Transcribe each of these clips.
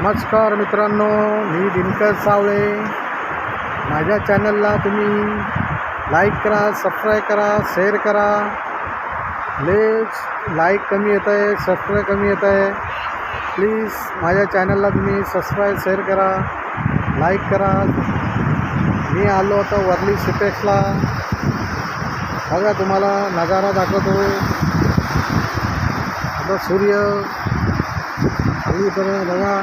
नमस्कार मित्रांनो, मी दिनकर सावळे. माझ्या चॅनलला तुम्ही लाईक करा, सबस्क्राईब करा, शेअर करा. लाईक कमी येत आहे, सबस्क्राईब कमी येत आहे. प्लीज माझ्या चॅनलला तुम्ही सबस्क्राईब, शेअर करा, लाईक करा. मी आलो आता वर्ली सिपेक्सला. बघा तुम्हाला नजारा दाखवतो. आता सूर्य खाली तर बघा.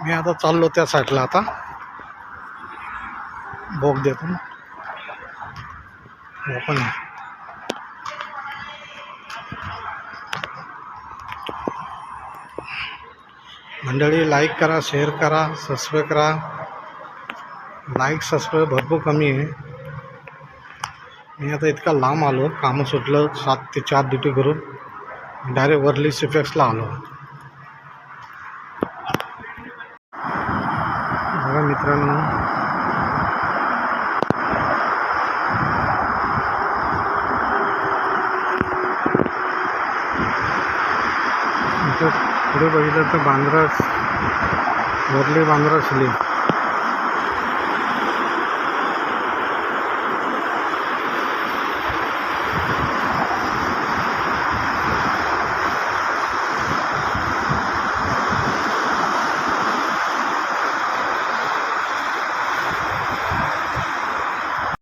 मी आता चाललो त्या साईडला. आता बोग देतो ना ओपन. मंडळी, लाईक करा, शेअर करा, सबस्क्राईब करा. लाईक सबस्क्राईब भरपूर कमी आहे. मी आता इतका लांब आलो, कामं सुटलं 7 ते 4 ड्युटी करून डायरेक्ट वर्ली सिपेक्सला आलो. बघा मित्रांनो, इथं पुढे बघितलं तर बांद्रा, वर्ली बांद्रा शिली.